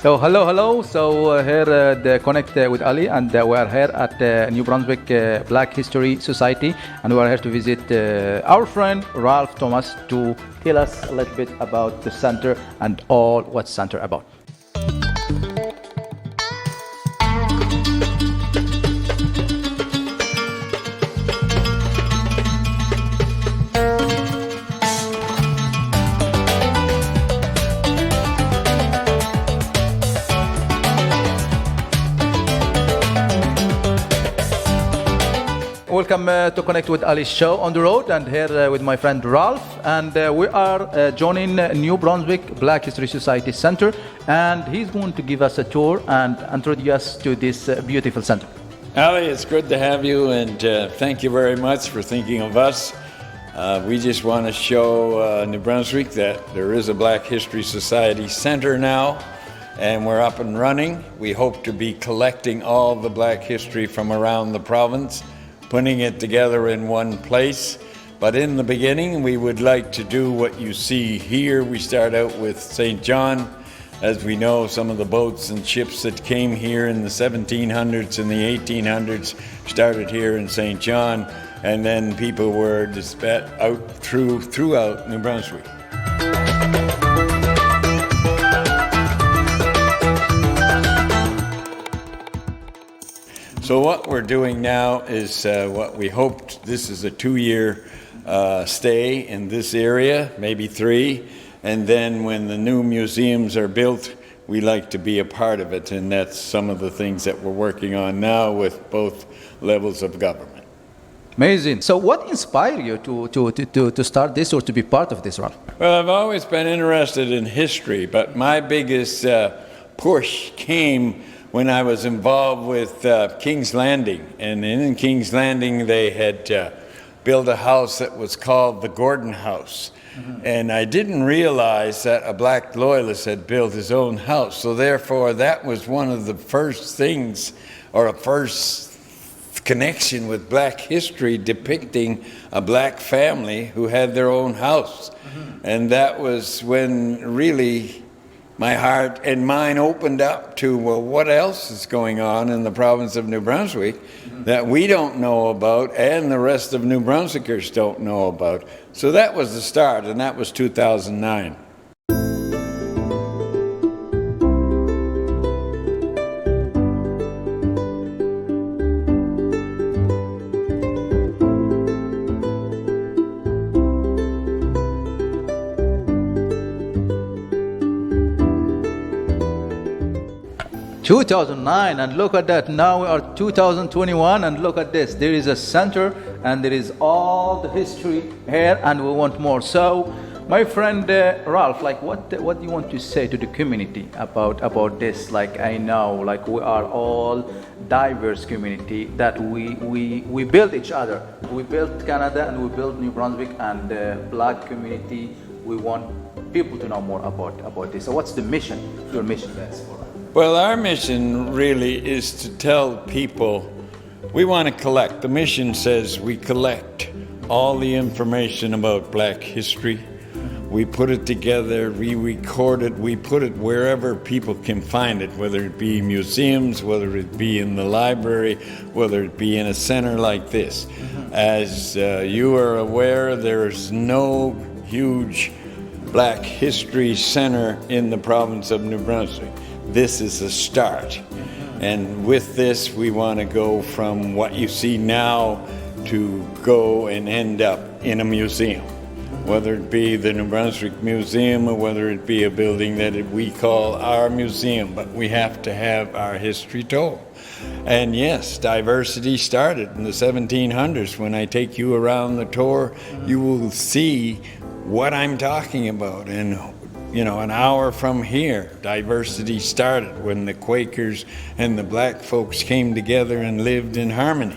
So hello, hello. So here the connect with Ali, and we are here at New Brunswick Black History Society, and we are here to visit our friend Ralph Thomas to tell us a little bit about the center and all what's center about. Welcome to Connect with Ali's show on the road, and here with my friend Ralph, and we are joining New Brunswick Black History Society Center, and he's going to give us a tour and introduce us to this beautiful center. Ali, it's good to have you, and thank you very much for thinking of us. We just want to show New Brunswick that there is a Black History Society Center now, and we're up and running. We hope to be collecting all the Black history from around the province, putting it together in one place. But in the beginning, we would like to do what you see here. We start out with St. John. As we know, some of the boats and ships that came here in the 1700s and the 1800s started here in St. John, and then people were dispatched out throughout New Brunswick. So what we're doing now is what we hoped. This is a 2-year stay in this area, maybe 3. And then when the new museums are built, we like to be a part of it. And that's some of the things that we're working on now with both levels of government. Amazing. So what inspired you to start this or to be part of this, Ralph? Well, I've always been interested in history, but my biggest push came when I was involved with King's Landing. And in King's Landing, they had built a house that was called the Gordon House. Mm-hmm. And I didn't realize that a black loyalist had built his own house. So therefore, that was one of the first things, or a first connection with black history, depicting a black family who had their own house. Mm-hmm. And that was when really my heart and mind opened up to, well, what else is going on in the province of New Brunswick that we don't know about and the rest of New Brunswickers don't know about. So that was the start, and that was 2009. Two 2009, and look at that. Now we are 2021, and look at this. There is a center, and there is all the history here, and we want more. So, my friend Ralph, like, what do you want to say to the community about this? Like, I know, like, we are all diverse community that we build each other. We built Canada, and we built New Brunswick, and the Black community. We want people to know more about this. So, what's the mission? Your mission, that's for us. Well, our mission really is to tell people we want to collect. The mission says we collect all the information about black history. We put it together, we record it, we put it wherever people can find it, whether it be museums, whether it be in the library, whether it be in a center like this. As you are aware, there's no huge black history center in the province of New Brunswick. This is a start. And with this, we want to go from what you see now to go and end up in a museum, whether it be the New Brunswick Museum or whether it be a building that we call our museum, but we have to have our history told. And yes, diversity started in the 1700s. When I take you around the tour, you will see what I'm talking about. And you know, an hour from here, diversity started when the Quakers and the black folks came together and lived in harmony.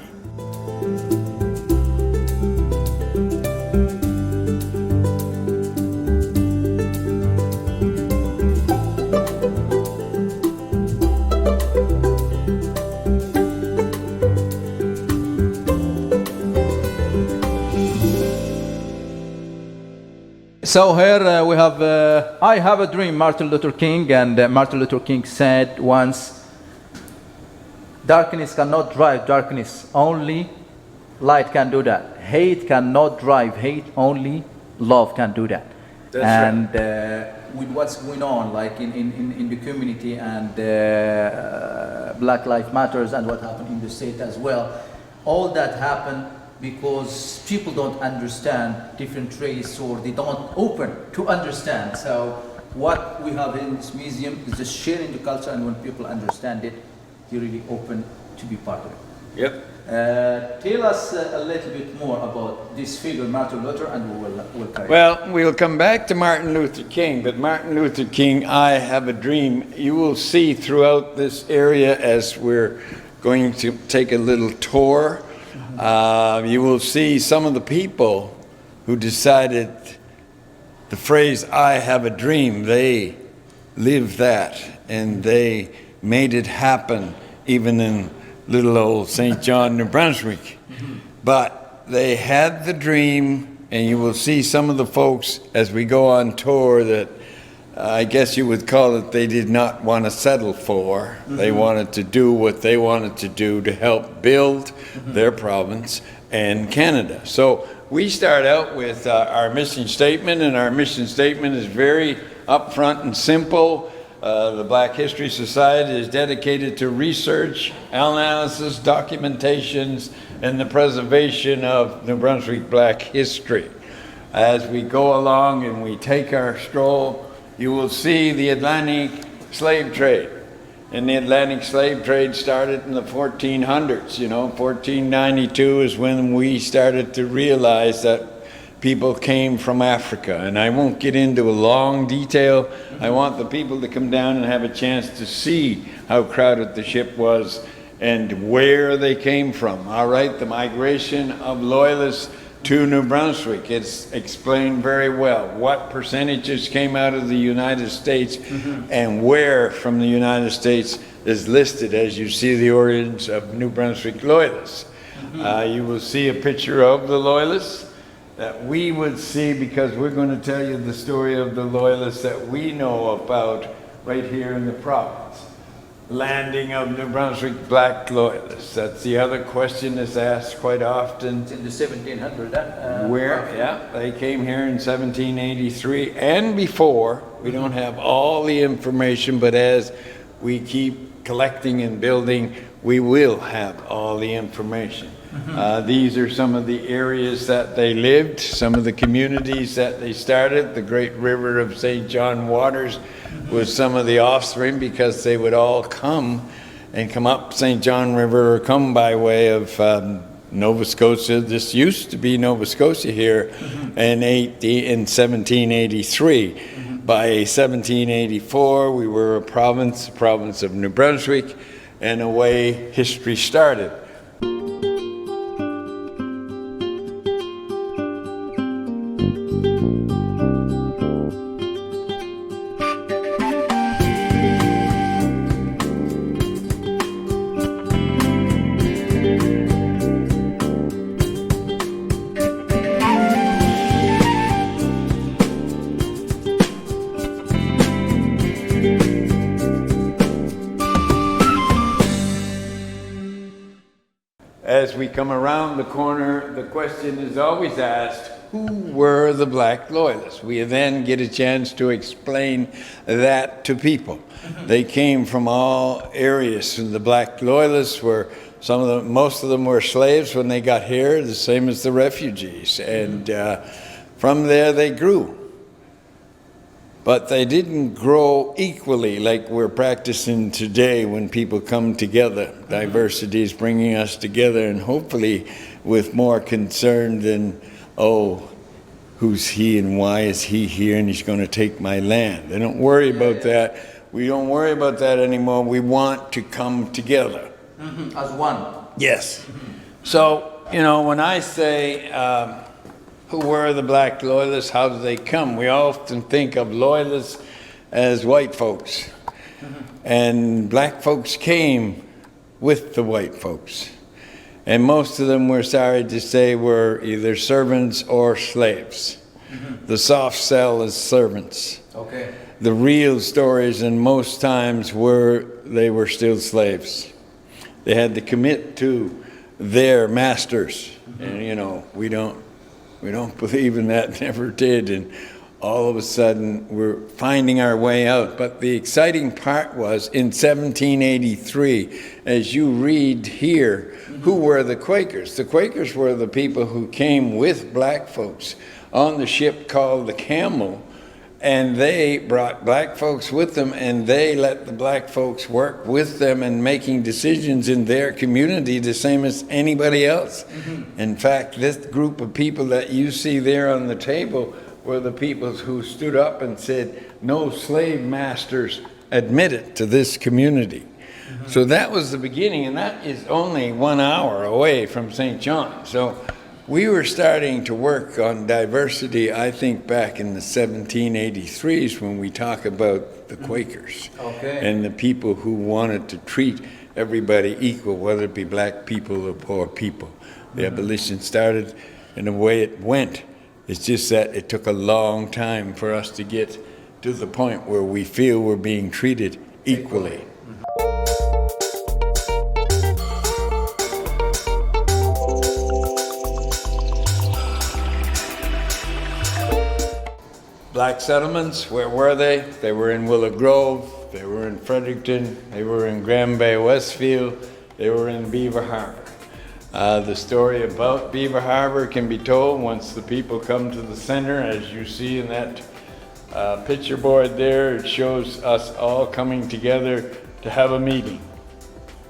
So here we have, I have a dream, Martin Luther King, and Martin Luther King said once, darkness cannot drive darkness, only light can do that. Hate cannot drive hate, only love can do that. That's and with what's going on, like in the community and Black Lives Matters and what happened in the state as well, all that happened because people don't understand different race, or they don't open to understand. So what we have in this museum is just sharing the culture, and when people understand it, you're really open to be part of it. Yep. Tell us a little bit more about this figure, Martin Luther, and we'll carry on. Well, we'll come back to Martin Luther King, but Martin Luther King, I Have a Dream, you will see throughout this area as we're going to take a little tour. You will see some of the people who decided the phrase, I have a dream, they lived that, and they made it happen, even in little old St. John, New Brunswick. But they had the dream, and you will see some of the folks as we go on tour that I guess you would call it they did not want to settle for. They wanted to do what they wanted to do to help build their province and Canada. So we start out with our mission statement, and our mission statement is very upfront and simple. The Black History Society is dedicated to research, analysis, documentations, and the preservation of New Brunswick Black history. As we go along and we take our stroll, you will see the Atlantic slave trade. And the Atlantic slave trade started in the 1400s. You know, 1492 is when we started to realize that people came from Africa. And I won't get into a long detail. I want the people to come down and have a chance to see how crowded the ship was and where they came from. All right, the migration of Loyalists to New Brunswick, it's explained very well. What percentages came out of the United States and where from the United States is listed as you see the origins of New Brunswick Loyalists. You will see a picture of the Loyalists that we would see, because we're going to tell you the story of the Loyalists that we know about right here in the province. Landing of New Brunswick Black Loyalists. That's the other question that's asked quite often. It's in the 1700s. Where? Yeah, they came here in 1783 and before. We don't have all the information, but as we keep collecting and building, we will have all the information. These are some of the areas that they lived, some of the communities that they started. The great river of St. John Waters was some of the offspring, because they would all come up St. John River or come by way of Nova Scotia. This used to be Nova Scotia here in 1783. By 1784, we were a province of New Brunswick, and away history started. As we come around the corner, the question is always asked, who were the Black Loyalists? We then get a chance to explain that to people. They came from all areas, and the Black Loyalists were most of them were slaves when they got here, the same as the refugees, and from there they grew. But they didn't grow equally like we're practicing today when people come together. Diversity is bringing us together, and hopefully with more concern than, oh, who's he and why is he here and he's going to take my land. They don't worry about that. We don't worry about that anymore. We want to come together. As one. Yes. So, you know, when I say, who were the Black Loyalists? How did they come? We often think of Loyalists as white folks. And black folks came with the white folks. And most of them, we're sorry to say, were either servants or slaves. The soft sell as servants. Okay. The real stories, and most times, were they were still slaves. They had to commit to their masters, and we don't believe in that. Never did, and all of a sudden we're finding our way out. But the exciting part was in 1783, as you read here, who were the Quakers? The Quakers were the people who came with black folks on the ship called the Camel, and they brought black folks with them, and they let the black folks work with them in making decisions in their community the same as anybody else. In fact, this group of people that you see there on the table were the people who stood up and said, no slave masters admitted to this community. So that was the beginning, and that is only 1 hour away from St. John. So we were starting to work on diversity, I think, back in the 1783s when we talk about the Quakers. Okay. And the people who wanted to treat everybody equal, whether it be black people or poor people. The abolition started, and the way it went, it's just that it took a long time for us to get to the point where we feel we're being treated equally. Black settlements, where were they? They were in Willow Grove, they were in Fredericton, they were in Grand Bay, Westfield, they were in Beaver Harbor. The story about Beaver Harbor can be told once the people come to the center. As you see in that picture board there, it shows us all coming together to have a meeting.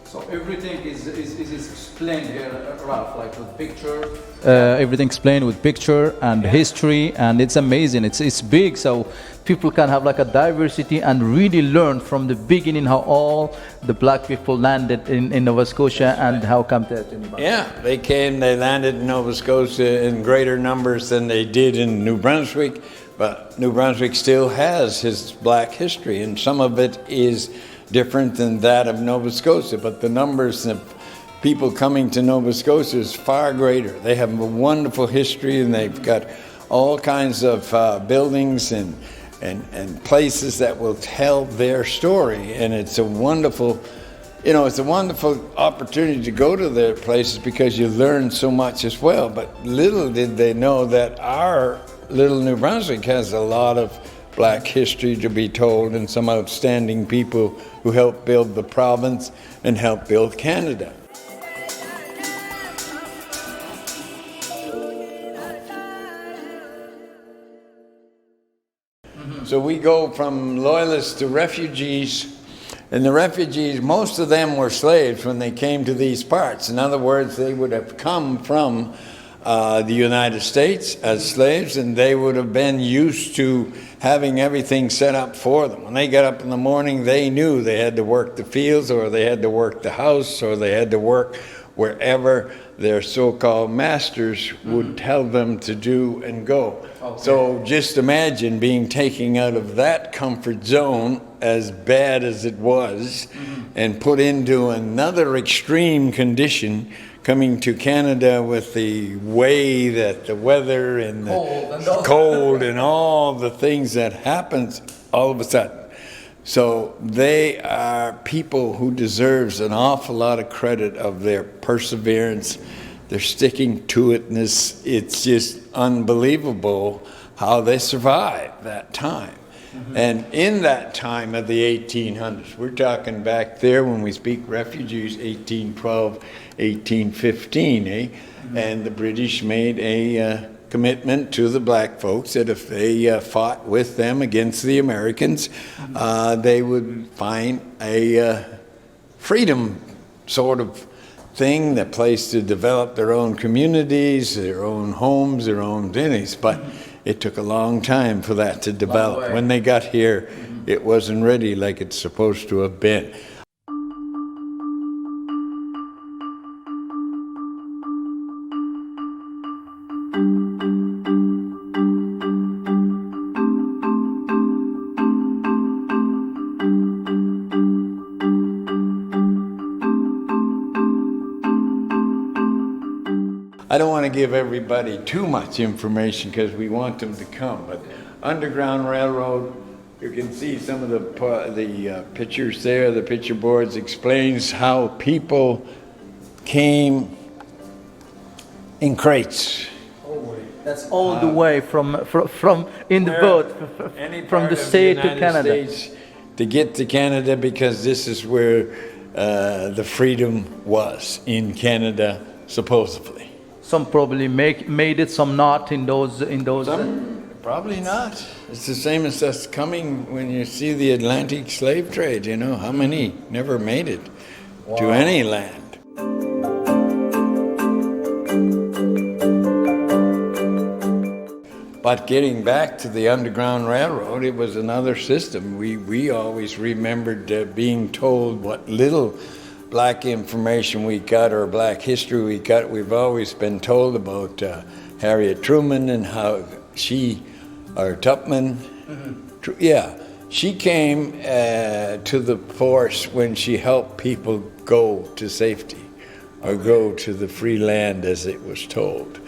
So everything is explained here, Ralph, like with picture. Everything explained with picture and history, and it's amazing. It's big, so people can have like a diversity and really learn from the beginning how all the black people landed in Nova Scotia and how come to New Brunswick. Yeah, they came, they landed in Nova Scotia in greater numbers than they did in New Brunswick, but New Brunswick still has his black history, and some of it is different than that of Nova Scotia, but the numbers of people coming to Nova Scotia is far greater. They have a wonderful history, and they've got all kinds of buildings and places that will tell their story, and it's a wonderful, it's a wonderful opportunity to go to their places because you learn so much as well. But little did they know that our little New Brunswick has a lot of black history to be told, and some outstanding people who helped build the province and helped build Canada. So we go from loyalists to refugees, and the refugees, most of them were slaves when they came to these parts. In other words, they would have come from the United States as slaves, and they would have been used to having everything set up for them. When they got up in the morning, they knew they had to work the fields, or they had to work the house, or they had to work wherever their so-called masters would tell them to do and go. Okay. So just imagine being taken out of that comfort zone, as bad as it was, and put into another extreme condition, coming to Canada with the way that the weather and the cold and all the things that happens all of a sudden. So they are people who deserves an awful lot of credit of their perseverance, their sticking to itness. It's just unbelievable how they survived that time. And in that time of the 1800s, we're talking back there when we speak refugees, 1812, 1815, and the British made a commitment to the black folks that if they fought with them against the Americans, they would find a freedom sort of thing, the place to develop their own communities, their own homes, their own cities. But it took a long time for that to develop. When they got here, it wasn't ready like it's supposed to have been. I don't want to give everybody too much information because we want them to come. But Underground Railroad, you can see some of the pictures there. The picture boards explains how people came in crates. That's all the way from in the boat from the state to Canada. States to get to Canada, because this is where the freedom was, in Canada, supposedly. Some probably made it, some not in those. Some probably not. It's the same as us coming when you see the Atlantic slave trade. You know how many never made it to any land. But getting back to the Underground Railroad, it was another system. We always remembered being told what little black information we got or black history we got. We've always been told about Harriet Truman and how Tubman, she came to the force when she helped people go to safety or go to the free land, as it was told.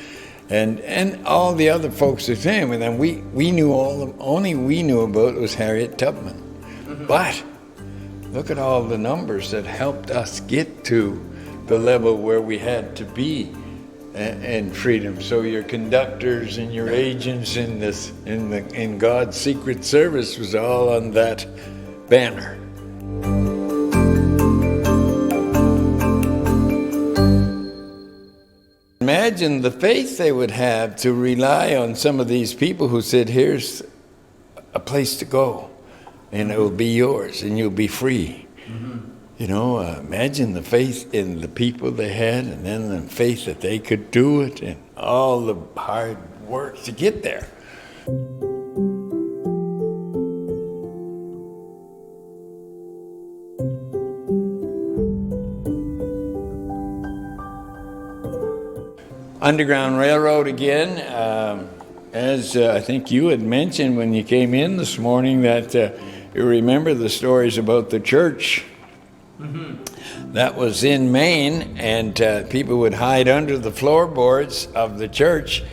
And all the other folks that came, and then we knew only we knew about was Harriet Tubman. But look at all the numbers that helped us get to the level where we had to be in freedom. So your conductors and your agents in God's secret service was all on that banner. Imagine the faith they would have to rely on some of these people who said, here's a place to go, and it will be yours, and you'll be free. You know, imagine the faith in the people they had, and then the faith that they could do it, and all the hard work to get there. Underground Railroad again, as I think you had mentioned when you came in this morning, that you remember the stories about the church that was in Maine, and people would hide under the floorboards of the church,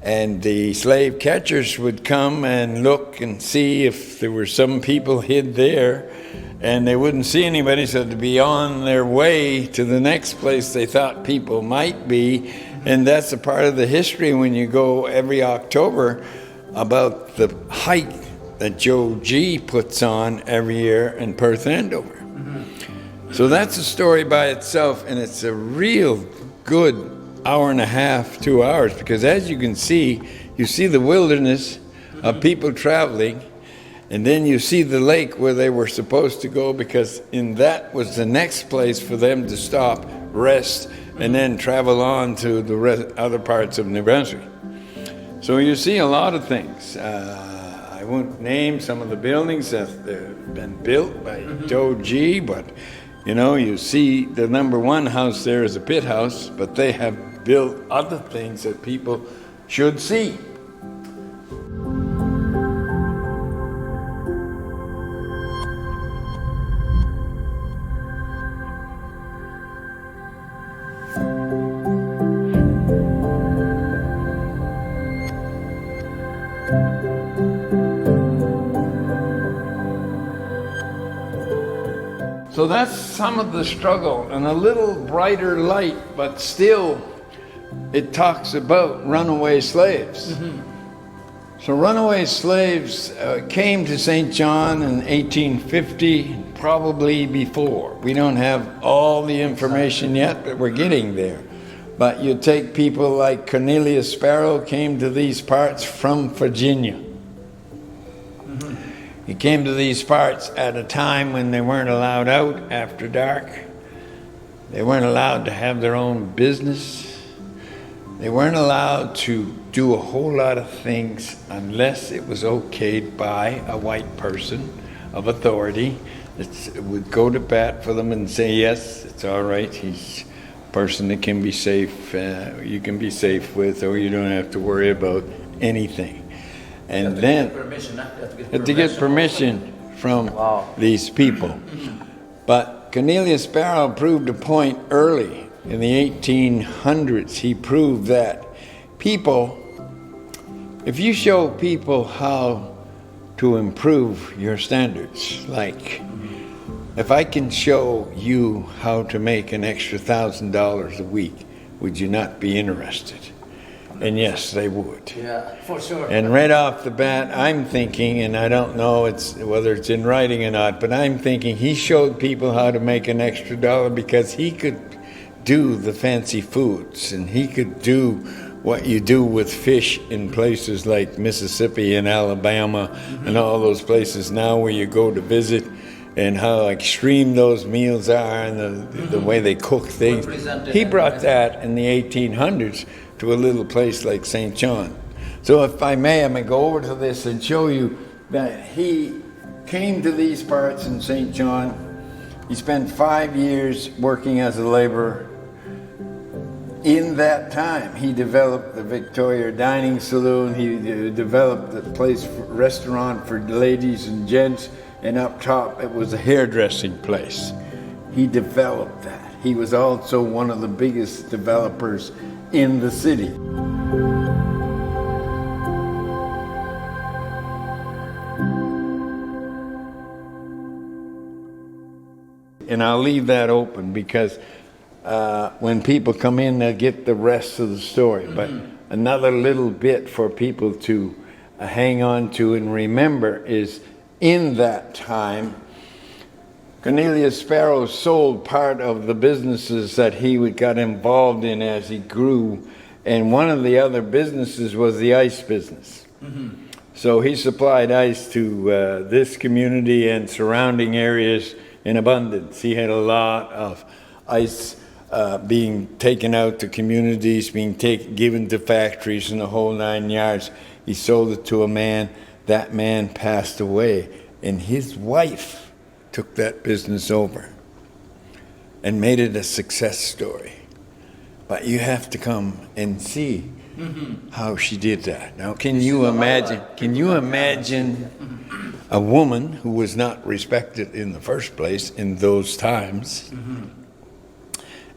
and the slave catchers would come and look and see if there were some people hid there, and they wouldn't see anybody, so to be on their way to the next place they thought people might be. And that's a part of the history when you go every October about the hike that Joe G puts on every year in Perth Andover. So that's a story by itself, and it's a real good hour and a half, 2 hours, because as you can see, you see the wilderness of people traveling, and then you see the lake where they were supposed to go, because in that was the next place for them to stop, rest, and then travel on to the other parts of New Brunswick. So you see a lot of things. I won't name some of the buildings that have been built by Joe G, but you know, you see the number one house there is a pit house, but they have built other things that people should see. So that's some of the struggle, and a little brighter light, but still it talks about runaway slaves. So runaway slaves came to St. John in 1850, probably before. We don't have all the information yet, but we're getting there. But you take people like Cornelius Sparrow came to these parts from Virginia. He came to these parts at a time when they weren't allowed out after dark. They weren't allowed to have their own business. They weren't allowed to do a whole lot of things unless it was okayed by a white person of authority that would go to bat for them and say, yes, it's all right, he's a person that can be safe, you can be safe with, or you don't have to worry about anything. And then to get permission from these people. But Cornelius Sparrow proved a point early in the 1800s, he proved that people, if you show people how to improve your standards, like if I can show you how to make an extra $1,000 a week, would you not be interested? And yes, they would. Yeah, for sure. And right off the bat, I'm thinking, and I don't know whether it's in writing or not, but I'm thinking he showed people how to make an extra dollar because he could do the fancy foods, and he could do what you do with fish in places like Mississippi and Alabama and all those places now where you go to visit, and how extreme those meals are and the way they cook things. He brought that in the 1800s to a little place like St. John. So if I may, I'm going to go over to this and show you that he came to these parts in St. John. He spent 5 years working as a laborer. In that time, he developed the Victoria Dining Saloon. He developed the restaurant for ladies and gents. And up top, it was a hairdressing place. He developed that. He was also one of the biggest developers in the city. And I'll leave that open because when people come in, they'll get the rest of the story. But another little bit for people to hang on to and remember is in that time, Cornelius Sparrow sold part of the businesses that he got involved in as he grew, and one of the other businesses was the ice business. So he supplied ice to this community and surrounding areas in abundance. He had a lot of ice being taken out to communities, being given to factories and the whole 9 yards. He sold it to a man. That man passed away, and his wife took that business over and made it a success story. But you have to come and see how she did that. Now, can you imagine a woman who was not respected in the first place in those times,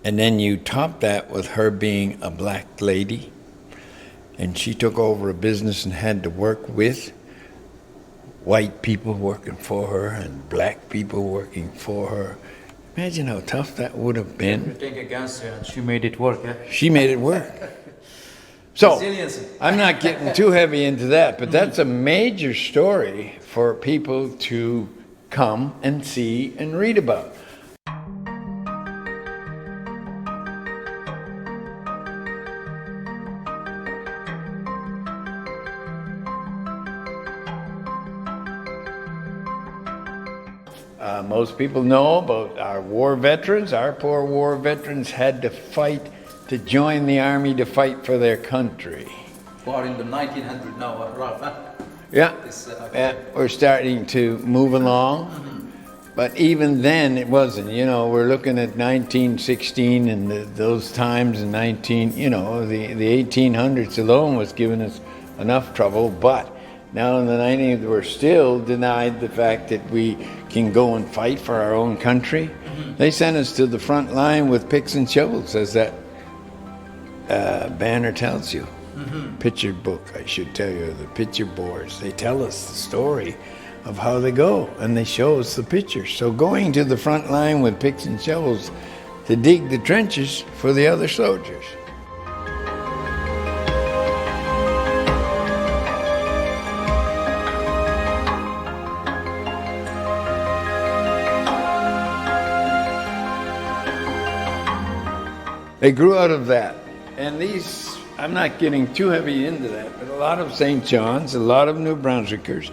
and then you top that with her being a black lady, and she took over a business and had to work with white people working for her and black people working for her. Imagine how tough that would have been. Everything against her, and she made it work. She made it work. So, Resilience. I'm not getting too heavy into that, but that's a major story for people to come and see and read about. Most people know about our war veterans. Our poor war veterans had to fight to join the army to fight for their country. Or in the 1900 now, Ralph, huh? Yeah, we're starting to move along. But even then, it wasn't. You know, we're looking at 1916 and those times in the 1800s alone was giving us enough trouble. But now in the 90s, we're still denied the fact that we can go and fight for our own country. They sent us to the front line with picks and shovels, as that banner tells you. Picture book, I should tell you, the picture boards. They tell us the story of how they go, and they show us the pictures. So going to the front line with picks and shovels to dig the trenches for the other soldiers. They grew out of that. And these, I'm not getting too heavy into that, but a lot of St. John's, a lot of New Brunswickers,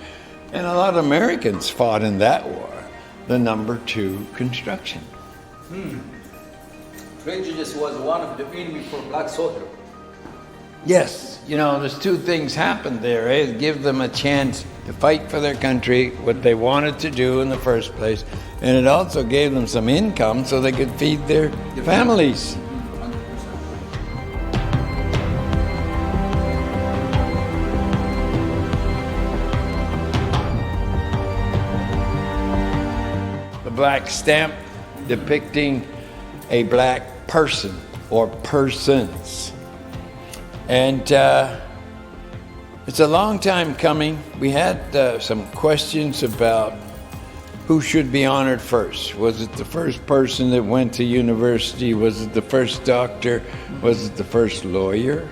and a lot of Americans fought in that war, the number 2 construction. Prejudice was one of the enemy for black soldier. Yes, you know, there's 2 things happened there. Give them a chance to fight for their country, what they wanted to do in the first place, and it also gave them some income so they could feed their families. Black stamp depicting a black person or persons. And it's a long time coming. We had some questions about who should be honored first. Was it the first person that went to university? Was it the first doctor? Was it the first lawyer?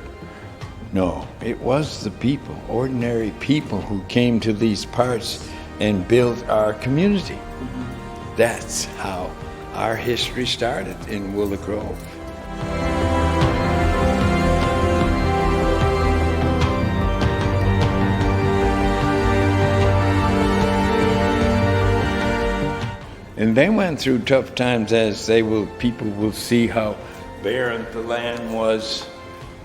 No, it was the people, ordinary people who came to these parts and built our community. That's how our history started in Willow Grove. And they went through tough times, as people will see how barren the land was,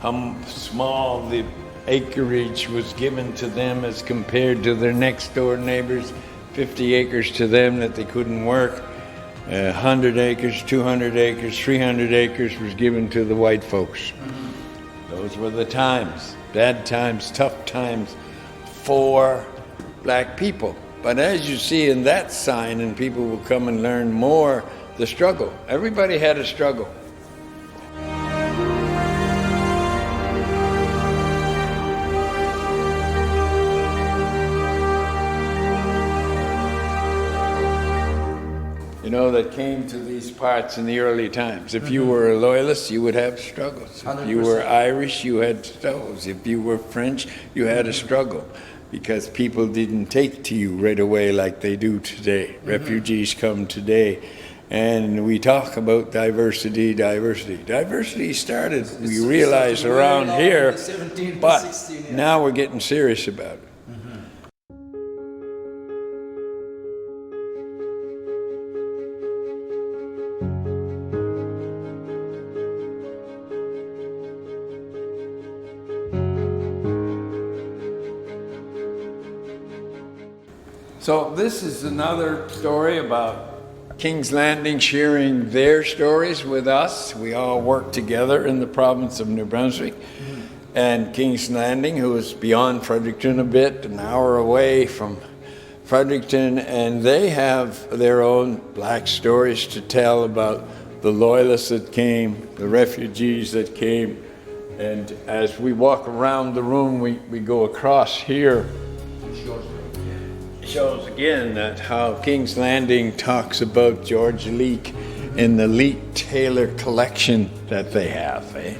how small the acreage was given to them as compared to their next door neighbors. 50 acres to them that they couldn't work. 100 acres, 200 acres, 300 acres was given to the white folks. Those were the times, bad times, tough times for black people. But as you see in that sign, and people will come and learn more, the struggle. Everybody had a struggle. You know, that came to these parts in the early times. If you were a loyalist, you would have struggles. If you were Irish, you had struggles. If you were French, you had a struggle, because people didn't take to you right away like they do today. Refugees come today, and we talk about diversity. Diversity started, we realize, around here, but now we're getting serious about it. So this is another story about King's Landing sharing their stories with us. We all work together in the province of New Brunswick. And King's Landing, who is beyond Fredericton a bit, an hour away from Fredericton, and they have their own black stories to tell about the loyalists that came, the refugees that came. And as we walk around the room, we go across here. Shows again that how King's Landing talks about George Leake and the Leake Taylor collection that they have. Okay.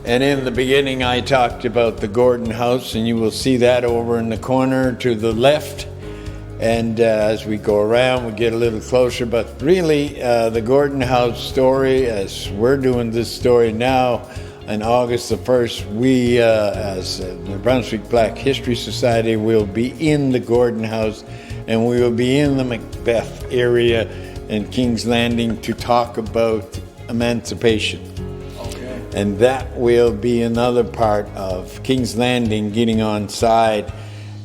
And in the beginning I talked about the Gordon House, and you will see that over in the corner to the left. And as we go around, we get a little closer. But really, the Gordon House story, as we're doing this story now, on August the 1st, we, as New Brunswick Black History Society, will be in the Gordon House, and we will be in the Macbeth area in King's Landing to talk about emancipation. Okay. And that will be another part of King's Landing getting on side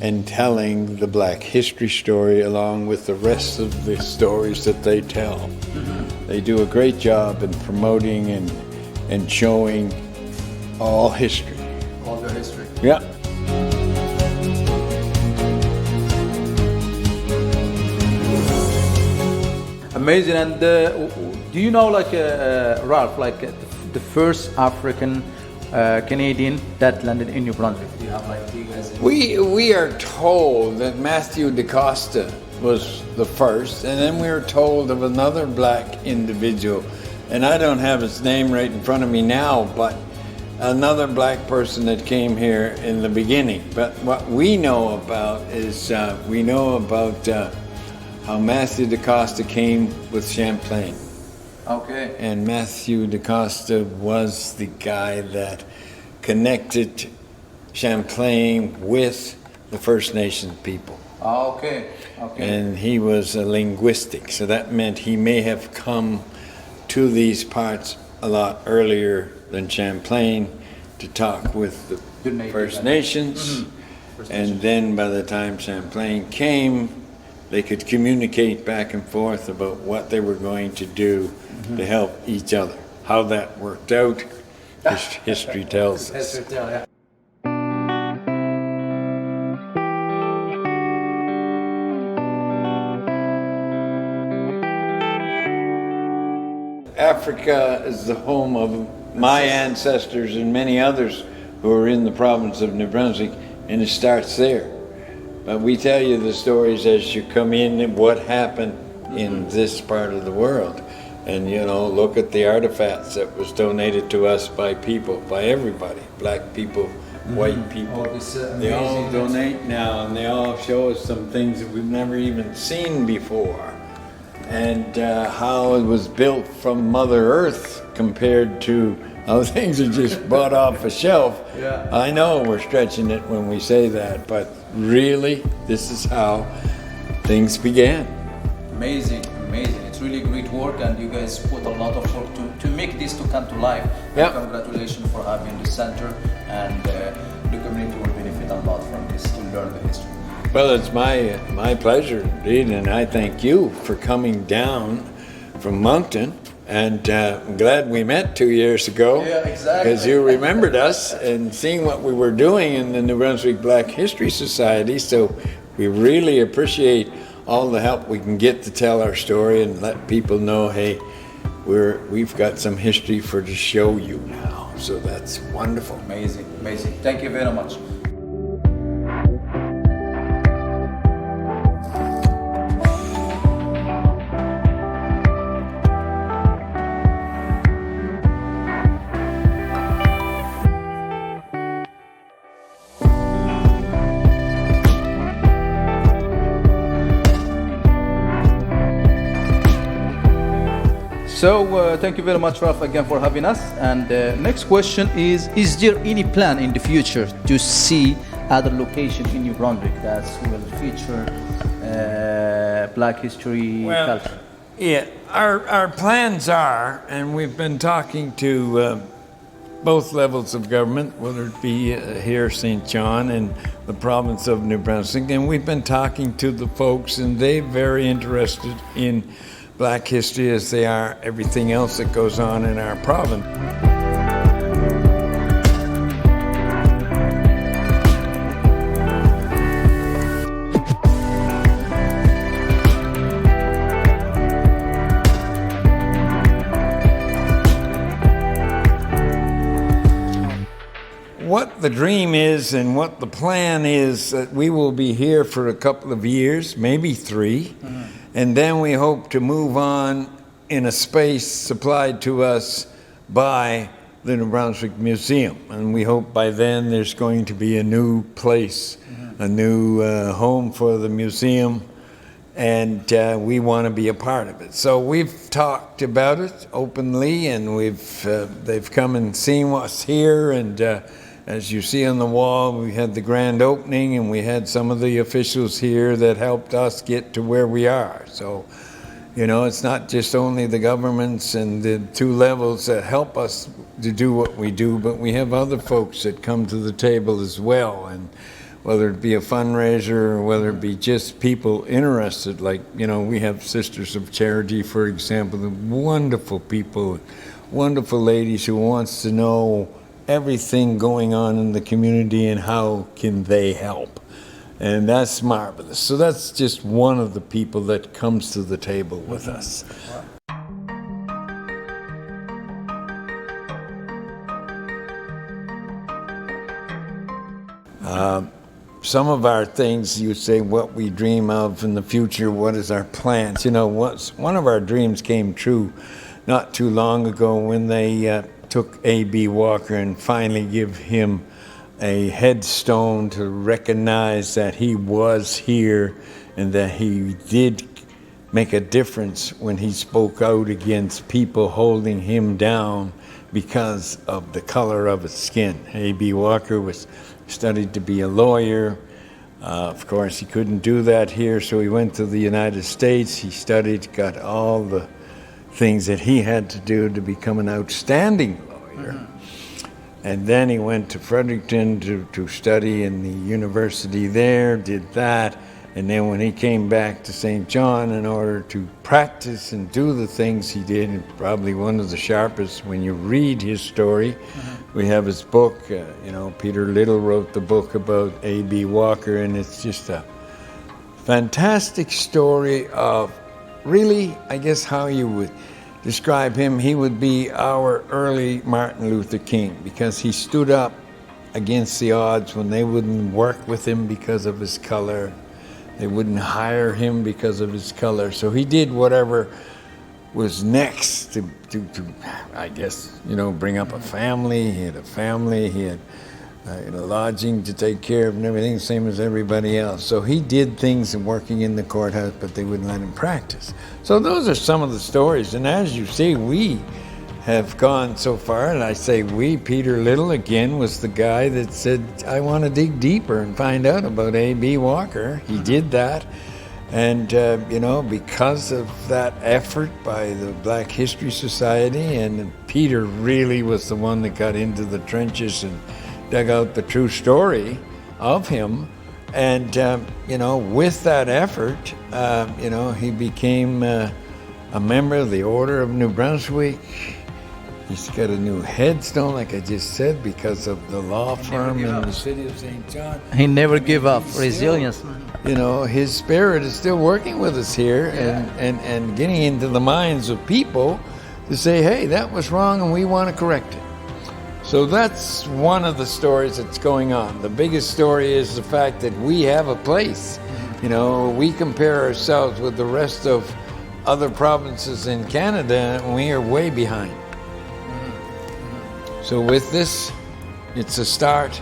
and telling the Black history story along with the rest of the stories that they tell. They do a great job in promoting and showing all history. All the history. Yeah. Amazing. And do you know, like Ralph, like the first African Canadian that landed in New Brunswick? Do you have like details? We are told that Matthew DaCosta was the first, and then we were told of another black individual, and I don't have his name right in front of me now, but another black person that came here in the beginning. But what we know about is we know about how Matthew DaCosta came with Champlain. Okay. And Matthew DaCosta was the guy that connected Champlain with the First Nation people. Okay. And he was a linguistic, so that meant he may have come to these parts a lot earlier than Champlain to talk with the First Nations. And then by the time Champlain came, they could communicate back and forth about what they were going to do to help each other. How that worked out, history tells us. Africa is the home of my ancestors and many others who are in the province of New Brunswick, and it starts there. But we tell you the stories as you come in and what happened in this part of the world. And you know, look at the artifacts that was donated to us by people, by everybody, black people, white people. They all donate now, and they all show us some things that we've never even seen before. And how it was built from Mother Earth compared to how things are just bought off a shelf. Yeah. I know we're stretching it when we say that, but really, this is how things began. Amazing, amazing. It's really great work, and you guys put a lot of work to make this to come to life. Yep. And congratulations for having the center, and the community will benefit a lot from this to learn the history. Well, it's my pleasure indeed, and I thank you for coming down from Moncton. And I'm glad we met 2 years ago. Yeah, exactly. Because you remembered us and seeing what we were doing in the New Brunswick Black History Society. So we really appreciate all the help we can get to tell our story and let people know, hey, we've got some history for to show you now. So that's wonderful. Amazing, amazing. Thank you very much. So thank you very much, Ralph, again for having us. And next question is there any plan in the future to see other locations in New Brunswick that will feature Black history culture? Yeah, our plans are, and we've been talking to both levels of government, whether it be here, St. John, and the province of New Brunswick, and we've been talking to the folks, and they're very interested in Black history as they are everything else that goes on in our province. What the dream is and what the plan is that we will be here for a couple of years, maybe 3. And then we hope to move on in a space supplied to us by the New Brunswick Museum. And we hope by then there's going to be a new place, a new home for the museum, and we want to be a part of it. So we've talked about it openly, and they've come and seen what's here, and as you see on the wall, we had the grand opening, and we had some of the officials here that helped us get to where we are. So, you know, it's not just only the governments and the 2 levels that help us to do what we do, but we have other folks that come to the table as well. And whether it be a fundraiser or whether it be just people interested, like, you know, we have Sisters of Charity, for example, the wonderful people, wonderful ladies who wants to know everything going on in the community and how can they help. And that's marvelous. So that's just one of the people that comes to the table with us. Some of our things, you say what we dream of in the future, what is our plans? You know, one of our dreams came true not too long ago when they took A.B. Walker and finally give him a headstone to recognize that he was here and that he did make a difference when he spoke out against people holding him down because of the color of his skin. A.B. Walker was studied to be a lawyer. Of course, he couldn't do that here, so he went to the United States. He studied, got all the things that he had to do to become an outstanding lawyer. And then he went to Fredericton to study in the university there, did that. And then when he came back to St. John in order to practice and do the things he did, and probably one of the sharpest when you read his story. We have his book, you know, Peter Little wrote the book about A.B. Walker, and it's just a fantastic story of really, I guess, how you would describe him, he would be our early Martin Luther King, because he stood up against the odds when they wouldn't work with him because of his color. They wouldn't hire him because of his color. So he did whatever was next to I guess, bring up a family. He had a family. He had lodging to take care of and everything, same as everybody else. So he did things working in the courthouse, but they wouldn't let him practice. So those are some of the stories. And as you see, we have gone so far, and I say we, Peter Little again was the guy that said, I want to dig deeper and find out about A.B. Walker. He did that. And, because of that effort by the Black History Society, and Peter really was the one that got into the trenches and dug out the true story of him. And, with that effort, he became a member of the Order of New Brunswick. He's got a new headstone, like I just said, because of the law firm in the city of St. John. He never gave up. Resilience. His spirit is still working with us here, and getting into the minds of people to say, hey, that was wrong and we want to correct it. So that's one of the stories that's going on. The biggest story is the fact that we have a place. We compare ourselves with the rest of other provinces in Canada, and we are way behind. So with this, it's a start,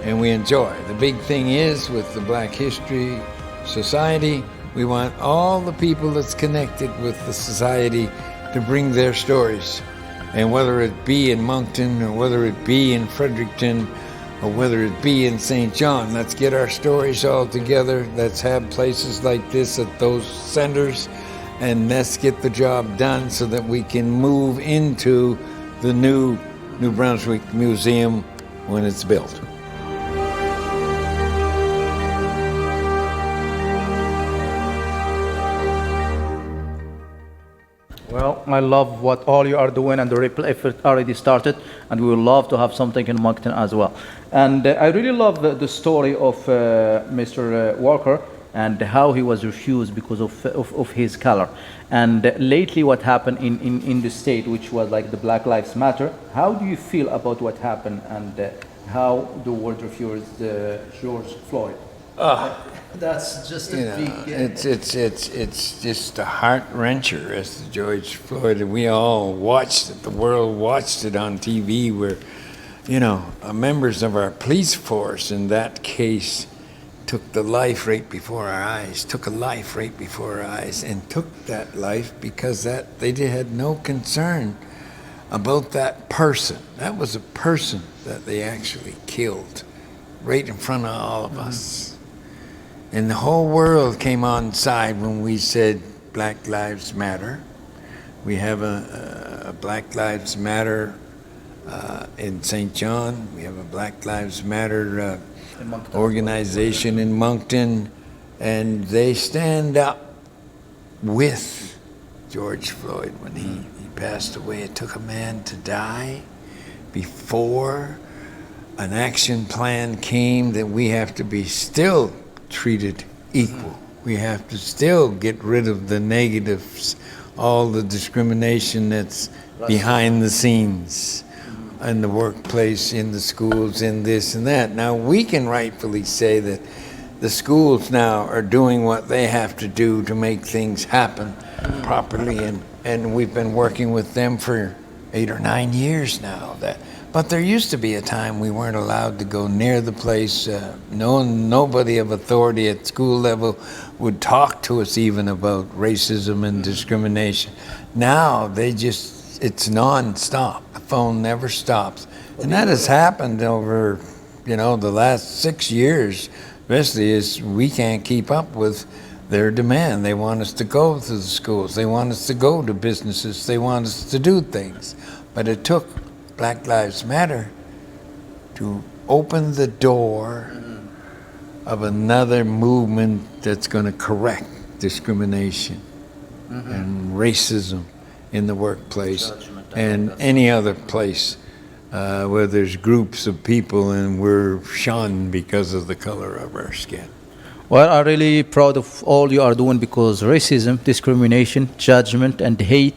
and we enjoy. The big thing is, with the Black History Society, we want all the people that's connected with the society to bring their stories. And whether it be in Moncton, or whether it be in Fredericton, or whether it be in St. John, let's get our stories all together. Let's have places like this at those centers, and let's get the job done so that we can move into the new New Brunswick Museum when it's built. Well, I love what all you are doing, and the ripple effort already started, and we would love to have something in Moncton as well. And I really love the story of Mr. Walker and how he was refused because of his color. And lately what happened in the state, which was like the Black Lives Matter, how do you feel about what happened, and how the world refused George Floyd? That's just a big... It's just a heart wrencher as to George Floyd. We all watched it. The world watched it on TV, where, members of our police force in that case took the life right before our eyes, and took that life because they had no concern about that person. That was a person that they actually killed right in front of all of us. And the whole world came on side when we said Black Lives Matter. We have a Black Lives Matter in St. John. We have a Black Lives Matter organization in Moncton, and they stand up with George Floyd when he passed away. It took a man to die before an action plan came that we have to be still treated equal. We have to still get rid of the negatives, all the discrimination that's behind the scenes, in the workplace, in the schools, in this and that. Now, we can rightfully say that the schools now are doing what they have to do to make things happen properly, and we've been working with them for 8 or 9 years now. But there used to be a time we weren't allowed to go near the place. Nobody of authority at school level would talk to us even about racism and discrimination. Now it's non-stop. The phone never stops. And that has happened over, the last 6 years, especially as we can't keep up with their demand. They want us to go to the schools. They want us to go to businesses. They want us to do things. But it took Black Lives Matter to open the door of another movement that's going to correct discrimination and racism in the workplace and any other place where there's groups of people and we're shunned because of the color of our skin. Well, I'm really proud of all you are doing, because racism, discrimination, judgment, and hate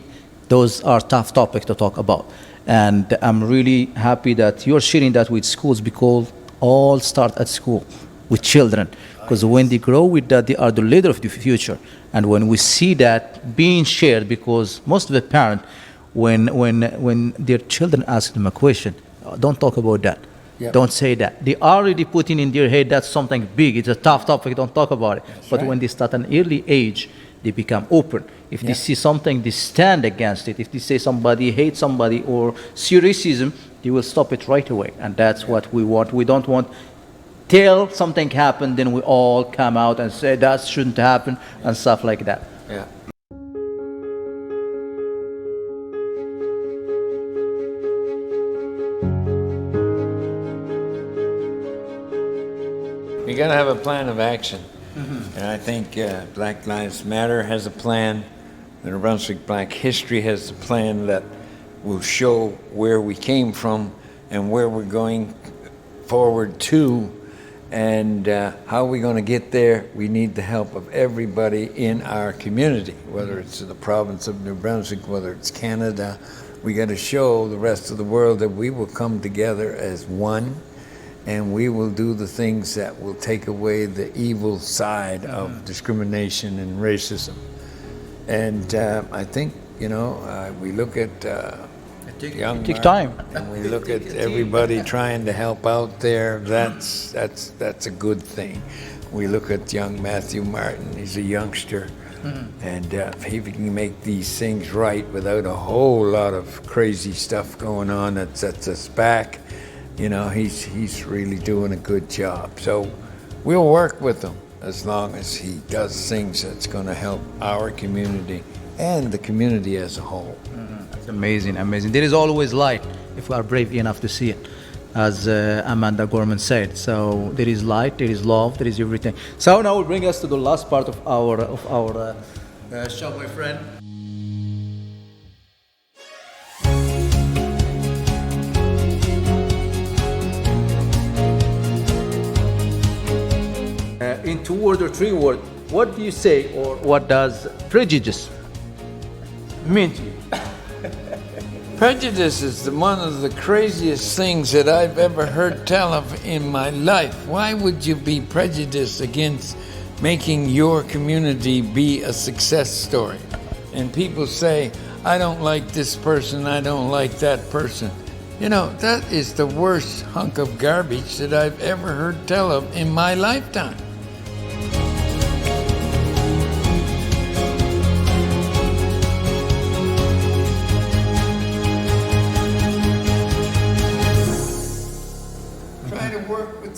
those are tough topics to talk about. And I'm really happy that you're sharing that with schools, because all start at school with children. Because when they grow with that, they are the leader of the future. And when we see that being shared, because most of the parents, when their children ask them a question, don't talk about that. Yep. Don't say that. They already putting in their head that's something big. It's a tough topic. Don't talk about it. But right. when they start an early age, they become open. If they see something, they stand against it. If they say somebody hates somebody or racism, they will stop it right away. And that's what we want. We don't want till something happened, then we all come out and say that shouldn't happen and stuff like that. Yeah. You got to have a plan of action. And I think Black Lives Matter has a plan. The New Brunswick Black History has a plan that will show where we came from and where we're going forward to. And how are we going to get there? We need the help of everybody in our community, whether it's the province of New Brunswick, whether it's Canada. We got to show the rest of the world that we will come together as one, and we will do the things that will take away the evil side of discrimination and racism. And I think, you know, we look at young Take time. and we look at everybody trying to help out there. That's a good thing. We look at young Matthew Martin. He's a youngster, and if he can make these things right without a whole lot of crazy stuff going on that sets us back, you know, he's really doing a good job. So we'll work with him as long as he does things that's going to help our community and the community as a whole. It's amazing, amazing. There is always light if we are brave enough to see it, as Amanda Gorman said. So there is light, there is love, there is everything. So now will bring us to the last part of our show, my friend. In 2 words or 3 words, what do you say, or what does prejudice mean to you? Prejudice is one of the craziest things that I've ever heard tell of in my life. Why would you be prejudiced against making your community be a success story? And people say, I don't like this person, I don't like that person. You know, that is the worst hunk of garbage that I've ever heard tell of in my lifetime.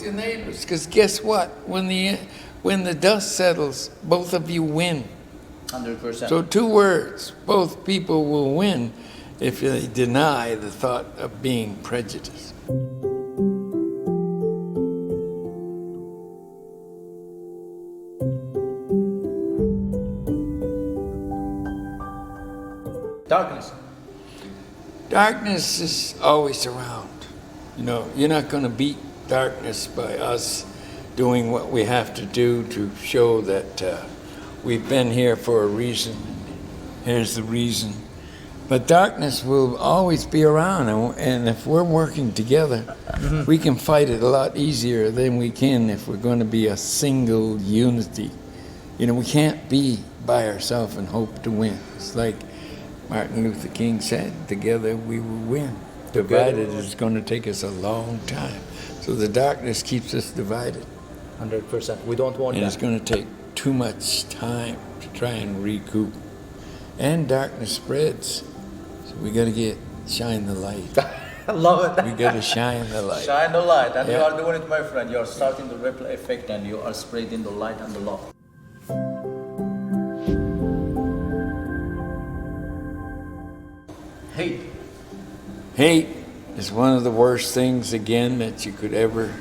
Your neighbors, because guess what? When the dust settles, both of you win. 100%. So 2 words, both people will win if they deny the thought of being prejudiced. Darkness. Darkness is always around. You know, you're not going to beat darkness by us doing what we have to do to show that we've been here for a reason. Here's the reason. But darkness will always be around, and if we're working together, we can fight it a lot easier than we can if we're going to be a single unity. You know, we can't be by ourselves and hope to win. It's like Martin Luther King said, together we will win. Divided is going to take us a long time. So the darkness keeps us divided. 100%. We don't want And that. it's going to take too much time to try and recoup. And darkness spreads. So we got to shine the light. I love it. We got to shine the light. Shine the light, and you Yeah. are doing it, my friend. You are starting the ripple effect, and you are spreading the light and the love. Hate. Hate is one of the worst things, again, that you could ever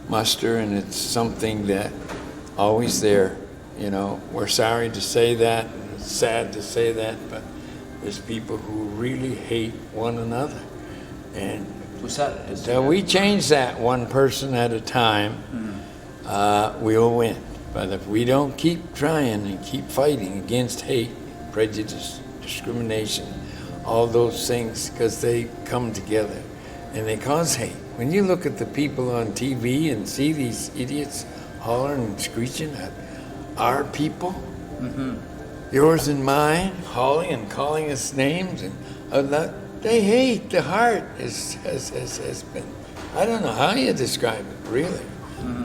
muster, and it's something that always there. You know, we're sorry to say that, and it's sad to say that, but there's people who really hate one another. And until we change that one person at a time, we'll win. But if we don't keep trying and keep fighting against hate, prejudice, discrimination, all those things, because they come together and they cause hate. When you look at the people on TV and see these idiots hollering and screeching at our people, yours and mine, hauling and calling us names, and they hate. The heart has been, I don't know how you describe it, really.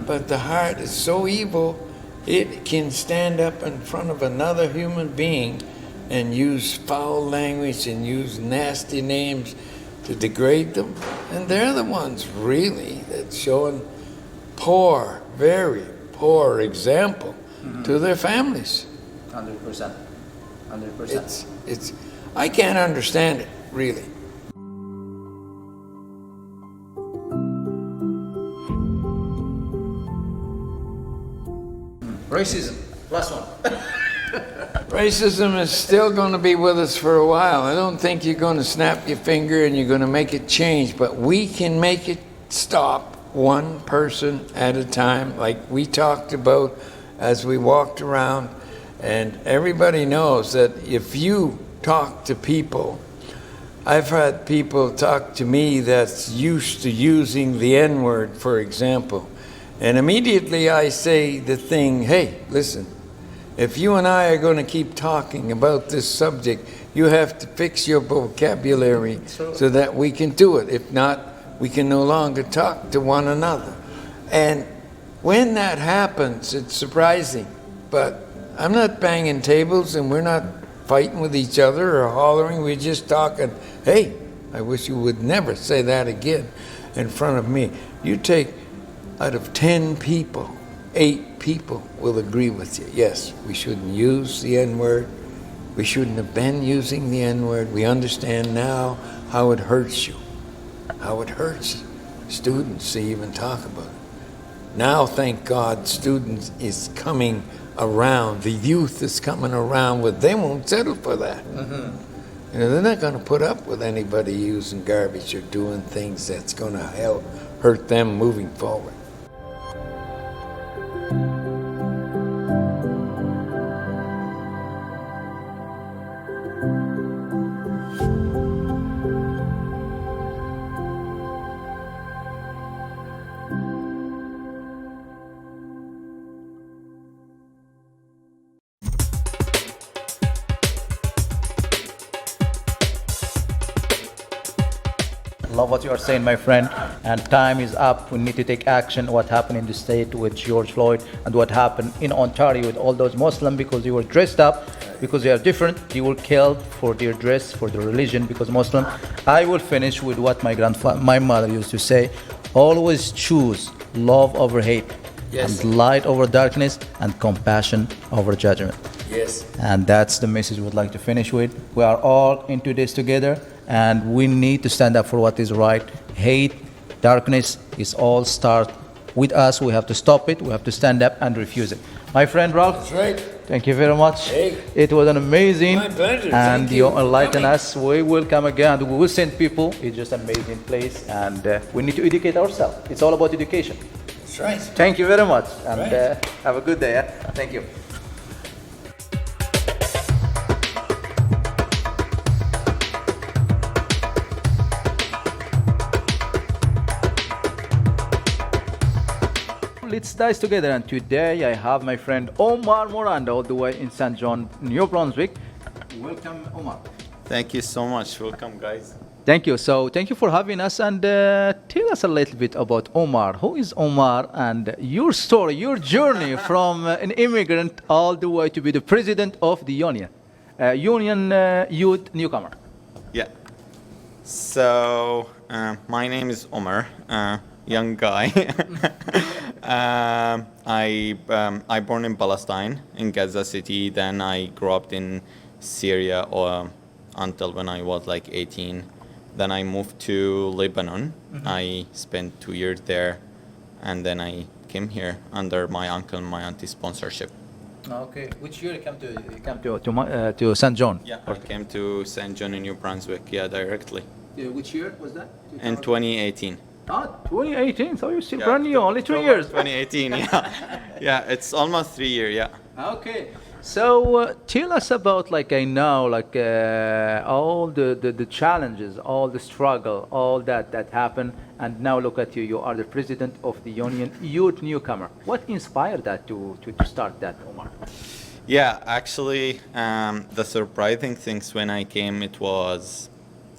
But the heart is so evil, it can stand up in front of another human being and use foul language and use nasty names to degrade them. And they're the ones, really, that's showing poor, very poor example to their families. 100%. 100%. It's I can't understand it, really. Racism. Last one. Racism is still going to be with us for a while. I don't think you're going to snap your finger and you're going to make it change, but we can make it stop one person at a time, like we talked about as we walked around. And everybody knows that if you talk to people, I've had people talk to me that's used to using the N-word, for example, and immediately I say the thing, hey, listen, if you and I are going to keep talking about this subject, you have to fix your vocabulary so that we can do it. If not, we can no longer talk to one another. And when that happens, it's surprising, but I'm not banging tables and we're not fighting with each other or hollering. We're just talking, hey, I wish you would never say that again in front of me. You take, out of 10 people, 8 people will agree with you. Yes, we shouldn't use the N-word. We shouldn't have been using the N-word. We understand now how it hurts you, how it hurts students to even talk about it. Now, thank God, students is coming around. The youth is coming around with, they won't settle for that. You know, they're not going to put up with anybody using garbage or doing things that's going to help hurt them moving forward. Love what you are saying, my friend. And time is up. We need to take action. What happened in the state with George Floyd and what happened in Ontario with all those Muslims, because you were dressed up, because you are different. You were killed for their dress, for their religion, because Muslim. I will finish with what my mother used to say: always choose love over hate, and light over darkness, and compassion over judgment. Yes. And that's the message we'd like to finish with. We are all into this together, and we need to stand up for what is right. Hate, darkness is all start with us. We have to stop it. We have to stand up and refuse it. My friend Ralph, That's right. thank you very much. Hey. It was an amazing. My pleasure. And Thank you for enlighten coming. us. We will come again. We will send people. It's just an amazing place, and we need to educate ourselves. It's all about education. That's right. Thank you very much, and Right. have a good day. Thank you. Let's dice together, and today I have my friend Omar Moranda all the way in St. John, New Brunswick. Welcome, Omar. Thank you so much. Welcome, guys. Thank you. So thank you for having us, and tell us a little bit about Omar. Who is Omar, and your story, your journey from an immigrant all the way to be the president of the Union Youth Newcomer. Yeah. So, my name is Omar, young guy. I born in Palestine, in Gaza City. Then I grew up in Syria until when I was like 18. Then I moved to Lebanon. I spent 2 years there, and then I came here under my uncle and my auntie's sponsorship. Okay. Which year you came to St. John? Yeah, I came to St. John in New Brunswick. Yeah, directly Which year was that? in 2018. 2018. So you're still Yeah, brand new, only 2 years. 2018. Yeah, yeah. It's almost 3 years. Yeah. Okay, so tell us about like I know like all the challenges, all the struggle, all that happened, and now look at you. You are the president of the Union Youth Newcomer. What inspired that to start that, Omar? Yeah, actually, the surprising things when I came, it was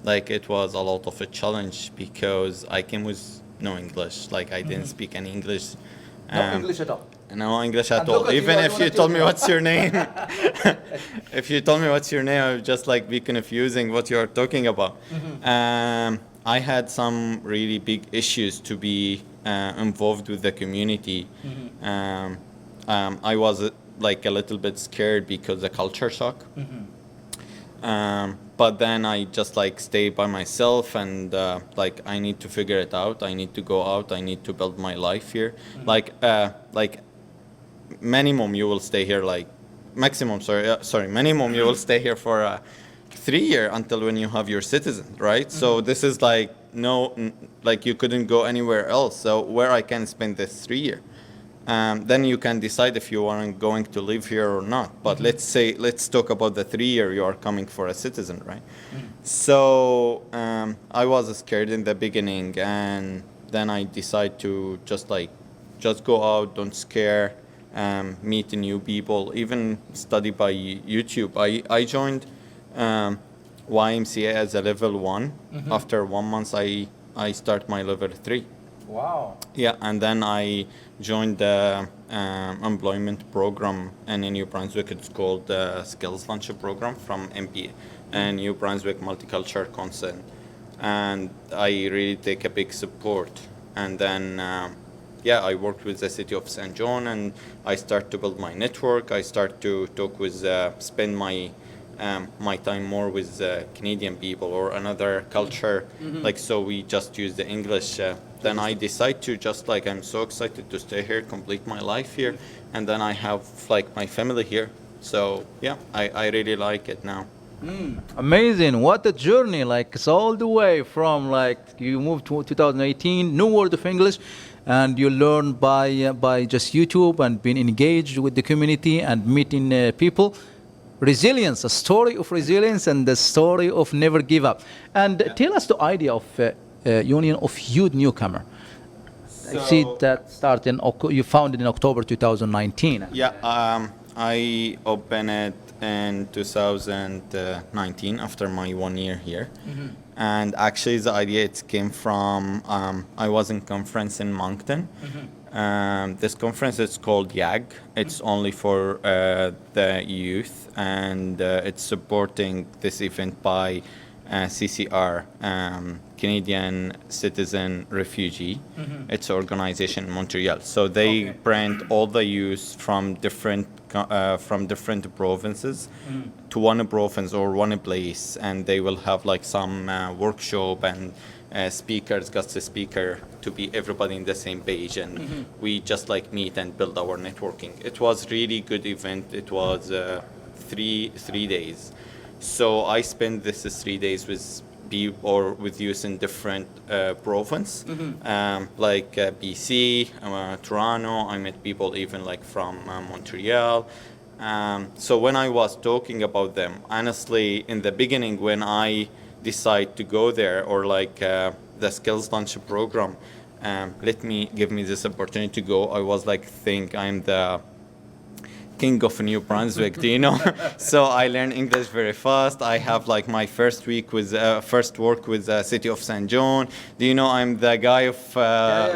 a lot of a challenge because I came with no English. Like I didn't speak any English. No English at all. No English at And look all. at you, Even I if wanna you tell told me you. what's your name, if you told me what's your name, I would just like be confusing what you are talking about. I had some really big issues to be involved with the community. I was like a little bit scared because the culture shock. But then I just like stay by myself and like I need to figure it out. I need to go out. I need to build my life here. Like minimum you will stay here like maximum sorry minimum you will stay here for 3 years until when you have your citizen, right? So this is like like you couldn't go anywhere else. So where I can spend this 3 year. Then you can decide if you are going to live here or not. But let's talk about the 3 year you are coming for a citizen, right? So I was scared in the beginning, and then I decided to just go out, don't scare, meet new people, even study by YouTube. I joined YMCA as a level 1. After 1 month, I start my level 3. Wow. Yeah, and then I joined the employment program in New Brunswick. It's called the Skills Launcher Program from MPA, and New Brunswick Multicultural Council. And I really take a big support. And then, I worked with the city of St. John, and I start to build my network. I start to talk with, spend my time more with Canadian people or another culture. Like, so we just use the English. Then I decide to just like, I'm so excited to stay here, complete my life here. And then I have like my family here. So yeah, I really like it now. Amazing. What a journey. Like it's all the way from like you moved to 2018, no word of English, and you learn by just YouTube and being engaged with the community and meeting people. Resilience, a story of resilience and the story of never give up. And tell us the idea of Union of Youth Newcomer. I see that you founded in October 2019. Yeah, I opened it in 2019 after my 1 year here. And actually the idea it came from, I was in conference in Moncton. This conference is called YAG. It's only for the youth, and it's supporting this event by CCR, Canadian Citizen Refugee. It's an organization in Montreal. So they bring all the youth from different provinces to one province or one place, and they will have like some workshop and speakers, guest speaker, to be everybody in the same page, and we just like meet and build our networking. It was really good event. It was three days. So I spent this 3 days with with youth in different province, like BC, Toronto. I met people even like from Montreal. So when I was talking about them, honestly, in the beginning when I decide to go there, or like the Skills Launcher Program, give me this opportunity to go, I was like, think I'm the king of New Brunswick, do you know? So I learned English very fast. I have like my first work with the city of St. John. Do you know I'm the guy of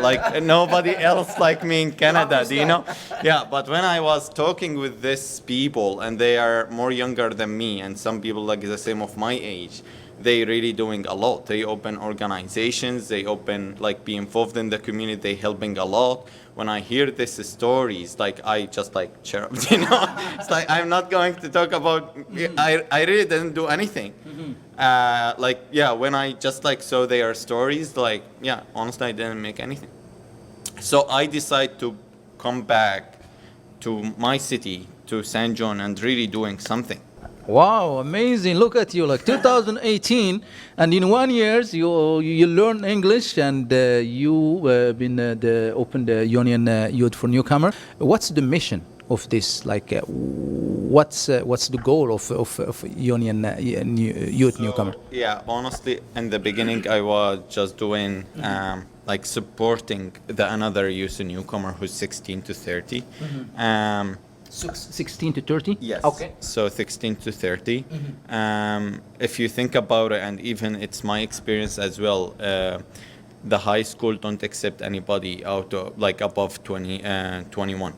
like nobody else like me in Canada, do you know? Yeah, but when I was talking with these people, and they are more younger than me, and some people like the same of my age, they really doing a lot. They open organizations, they like be involved in the community, they helping a lot. When I hear these stories, like I just like cheer up, you know? It's like I'm not going to talk about, I really didn't do anything. Like, yeah, when I just like saw their stories, like, yeah, honestly, I didn't make anything. So I decided to come back to my city, to St. John, and really doing something. Wow, amazing. Look at you, like 2018, and in 1 year you learn English, and you opened the Union Youth for Newcomer. What's the mission? of this? Like, what's the goal of Union Youth Newcomer? Yeah, honestly, in the beginning, I was just doing like supporting the another youth newcomer who's 16 to 30. 16 to 30? Yes. Okay. So 16 to 30. If you think about it, and even it's my experience as well, the high school don't accept anybody out of like above 21.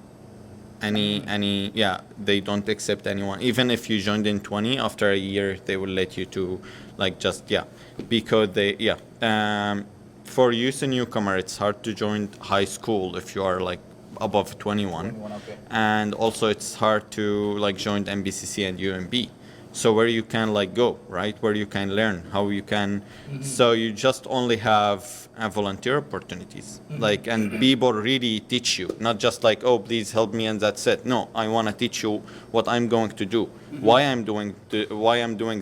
Yeah, they don't accept anyone. Even if you joined in 20, after a year, they will let you to like just, yeah, because they, yeah. For youth and newcomer, it's hard to join high school if you are like above 21. Okay. And also it's hard to like join MBCC and UMB. So where you can like go, right? Where you can learn, how you can. So you just only have volunteer opportunities. Like, and people really teach you, not just like, oh, please help me and that's it. No, I want to teach you what I'm going to do, why I'm doing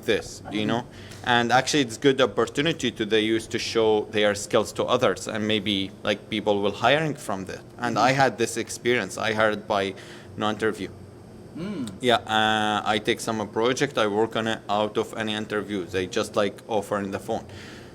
this, you know? And actually it's good opportunity to the youth to show their skills to others, and maybe like people will hiring from that. And I had this experience. I hired by no interview. Yeah, I take some project, I work on it out of any interview. They just like offer in the phone.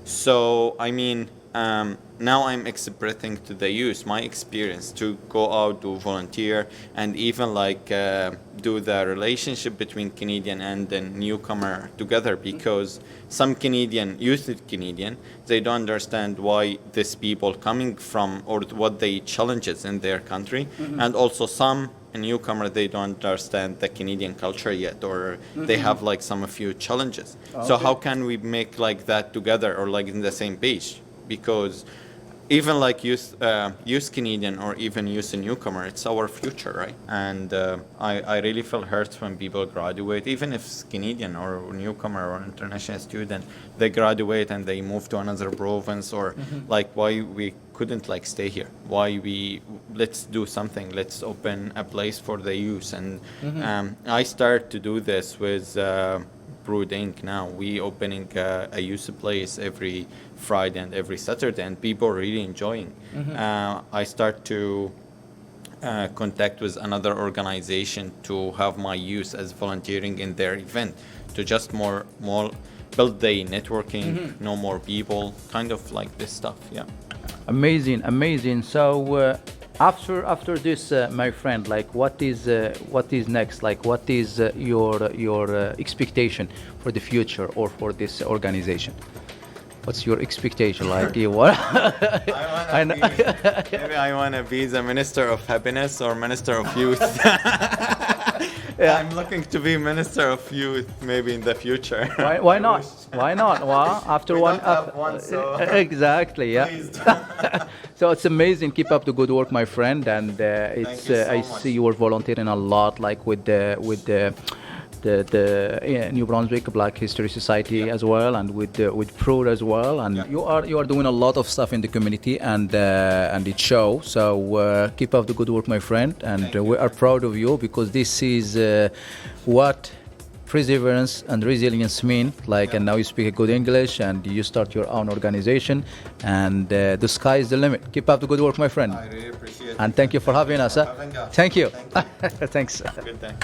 So I mean, now I'm expressing to the youth my experience to go out, do volunteer, and even like do the relationship between Canadian and the newcomer together, because some Canadian, youth Canadian, they don't understand why these people coming from or what they challenges in their country, and also some newcomer, they don't understand the Canadian culture yet, or they have like some few challenges. So how can we make like that together or like in the same page? Because even like youth Canadian or even youth newcomer, it's our future, right? And I really feel hurt when people graduate, even if it's Canadian or newcomer or international student, they graduate and they move to another province, or like why we couldn't like stay here, let's do something, let's open a place for the youth. And I start to do this with Brood Inc. now. We opening a youth place every Friday and every Saturday, and people are really enjoying. I start to contact with another organization to have my youth as volunteering in their event, to just more build the networking, know more people, kind of like this stuff. Yeah. Amazing. So after this, my friend, like what is next? Like what is your expectation for the future or for this organization? What's your expectation? Like you what? Maybe I want to be the Minister of Happiness or Minister of Youth. Yeah. I'm looking to be Minister of Youth maybe in the future. Why not? Why not? Well, after We one, don't have one, so exactly, yeah. please. So it's amazing. Keep up the good work, my friend. And it's you so I much. see you were volunteering a lot, like with the New Brunswick Black History Society as well, and with Brood as well. And Yeah. you are doing a lot of stuff in the community, and it shows. So keep up the good work, my friend. And we are proud of you, because this is what perseverance and resilience mean. Like, and now you speak good English, and you start your own organization, and the sky is the limit. Keep up the good work, my friend. I really appreciate it. And thank you for having us. for having us. Thank you. Thank Thanks. Good day.